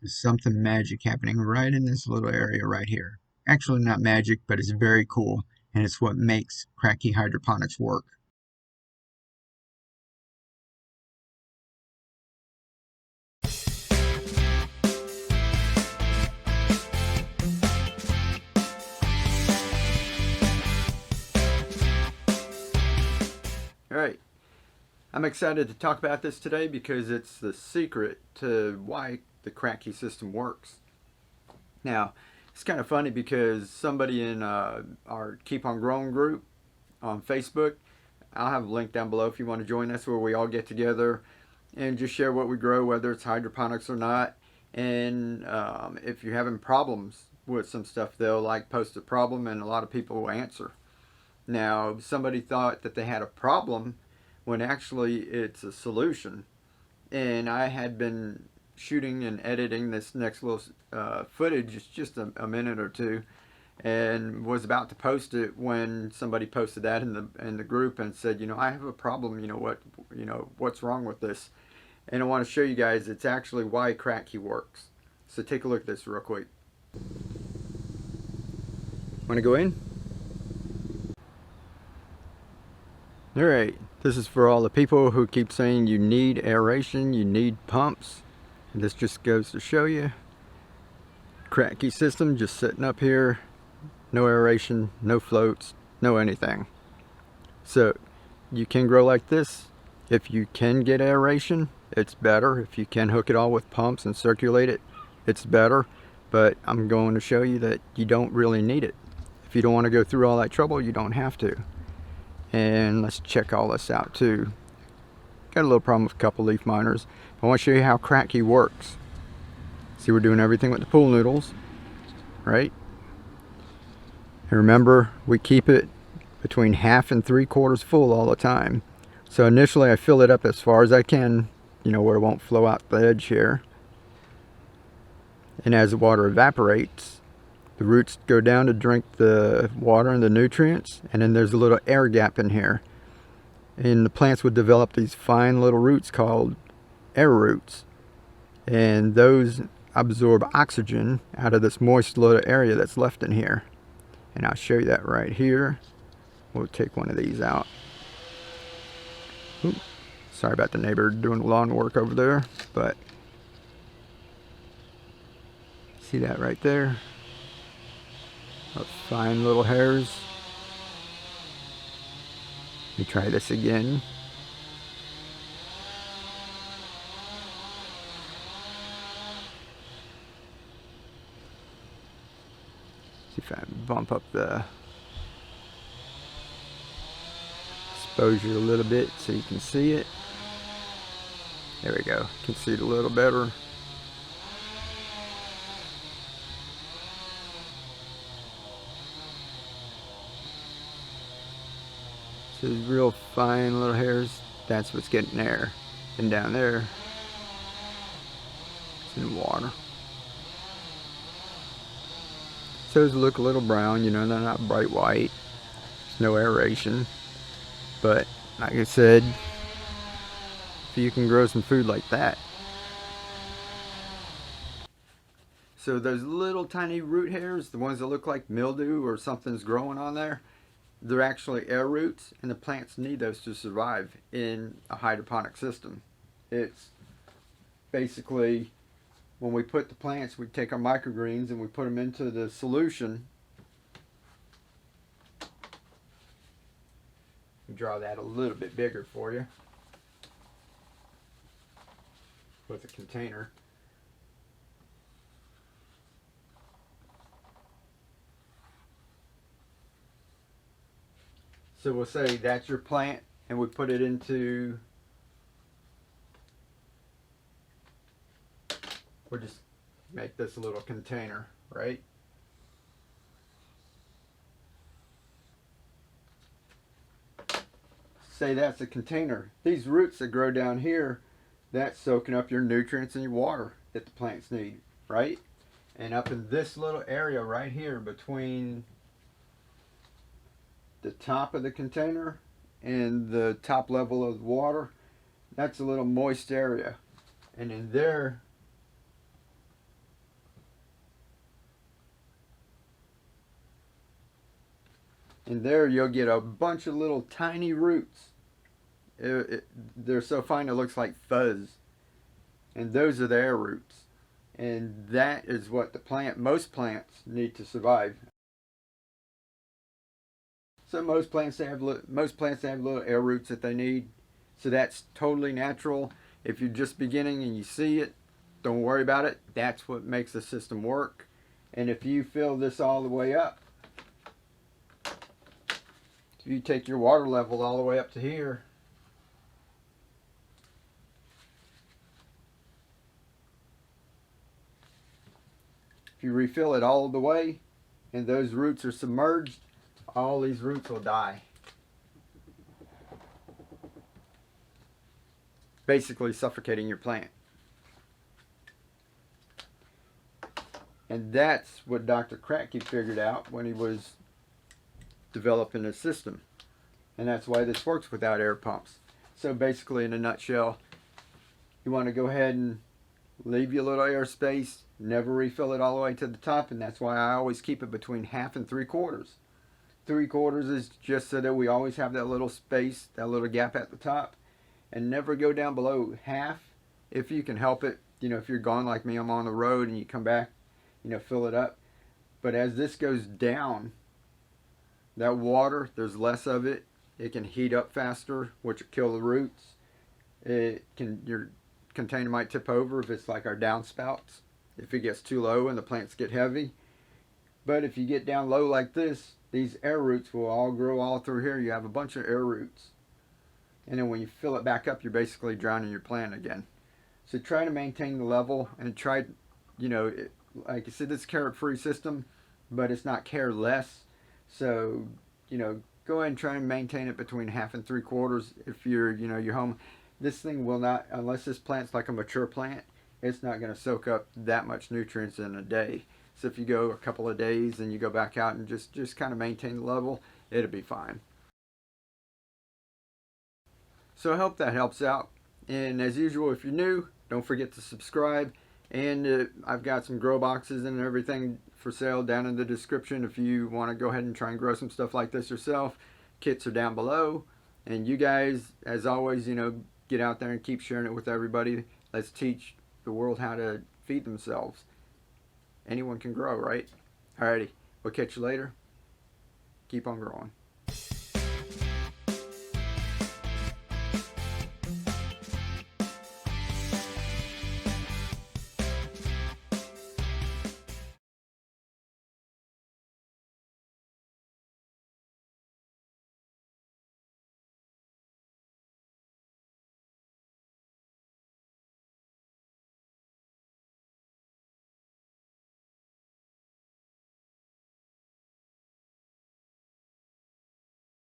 There's something magic happening right in this little area right here. Actually, not magic, but it's very cool, and it's what makes Kratky Hydroponics work. All right, I'm excited to talk about this today because it's the secret to why the Kratky system works. Now, it's kind of funny because somebody in our Keep on Growing group on Facebook, I'll have a link down below if you want to join. That's where we all get together and just share what we grow, whether it's hydroponics or not. And if you're having problems with some stuff, they'll like post a problem and a lot of people will answer. Now, somebody thought that they had a problem when actually it's a solution. And I had been shooting and editing this next little footage just a minute or two, and was about to post it when somebody posted that in the group and said, I have a problem. What's wrong with this? And I want to show you guys it's actually why Kratky works. So take a look at this real quick. Want to go in? Alright, this is for all the people who keep saying you need aeration, you need pumps. And this just goes to show you. Kratky system just sitting up here. No aeration, no floats, no anything. So you can grow like this. If you can get aeration, it's better. If you can hook it all with pumps and circulate it, it's better. But I'm going to show you that you don't really need it. If you don't want to go through all that trouble, you don't have to. And let's check all this out too. Got a little problem with a couple leaf miners. I want to show you how Kratky works. See, we're doing everything with the pool noodles, right? And remember, we keep it between 1/2 and 3/4 full all the time. So initially I fill it up as far as I can, where it won't flow out the edge here. And as the water evaporates, the roots go down to drink the water and the nutrients, and then there's a little air gap in here. And the plants would develop these fine little roots called air roots. And those absorb oxygen out of this moist little area that's left in here. And I'll show you that right here. We'll take one of these out. Ooh, sorry about the neighbor doing lawn work over there, but see that right there? Those fine little hairs. Let me try this again. See if I bump up the exposure a little bit so you can see it. There we go. You can see it a little better. So these real fine little hairs, that's what's getting there. And down there, it's in the water. So those look a little brown, they're not bright white. There's no aeration. But like I said, if you can grow some food like that. So those little tiny root hairs, the ones that look like mildew or something's growing on there, they're actually air roots, and the plants need those to survive in a hydroponic system. It's basically, when we put the plants, we take our microgreens and we put them into the solution. Draw that a little bit bigger for you with a container. So we'll say that's your plant, and we put it into, we'll just make this a little container, right? Say that's a container. These roots that grow down here, that's soaking up your nutrients and your water that the plants need, right? And up in this little area right here between the top of the container and the top level of the water, that's a little moist area. And in there, And there you'll get a bunch of little tiny roots. They're so fine it looks like fuzz. And those are the air roots. And that is what most plants need to survive. So most plants have little air roots that they need. So that's totally natural. If you're just beginning and you see it, don't worry about it. That's what makes the system work. And if you fill this all the way up, if you take your water level all the way up to here, if you refill it all the way and those roots are submerged, all these roots will die. Basically suffocating your plant. And that's what Dr. Kratky figured out when he was developing his system. And that's why this works without air pumps. So basically, in a nutshell, you want to go ahead and leave your little air space, never refill it all the way to the top, and that's why I always keep it between 1/2 and 3/4. 3/4 is just so that we always have that little space, that little gap at the top, and never go down below 1/2 if you can help it. You know, if you're gone like me, I'm on the road and you come back, you know, fill it up. But as this goes down, that water, there's less of it. It can heat up faster, which will kill the roots. Your container might tip over if it's like our downspouts, if it gets too low and the plants get heavy. But if you get down low like this, these air roots will all grow all through here. You have a bunch of air roots. And then when you fill it back up, you're basically drowning your plant again. So try to maintain the level and try, you know, like I said, it's a carrot-free system, but it's not careless. So, you know, go ahead and try and maintain it between 1/2 and 3/4 if you're, you know, your home. This thing will not, unless this plant's like a mature plant, it's not going to soak up that much nutrients in a day. So if you go a couple of days and you go back out and just kind of maintain the level, it'll be fine. So I hope that helps out. And as usual, if you're new, don't forget to subscribe. And I've got some grow boxes and everything for sale down in the description if you want to go ahead and try and grow some stuff like this yourself. Kits are down below. And you guys, as always, you know, get out there and keep sharing it with everybody. Let's teach the world how to feed themselves. Anyone can grow, right? Alrighty, we'll catch you later. Keep on growing.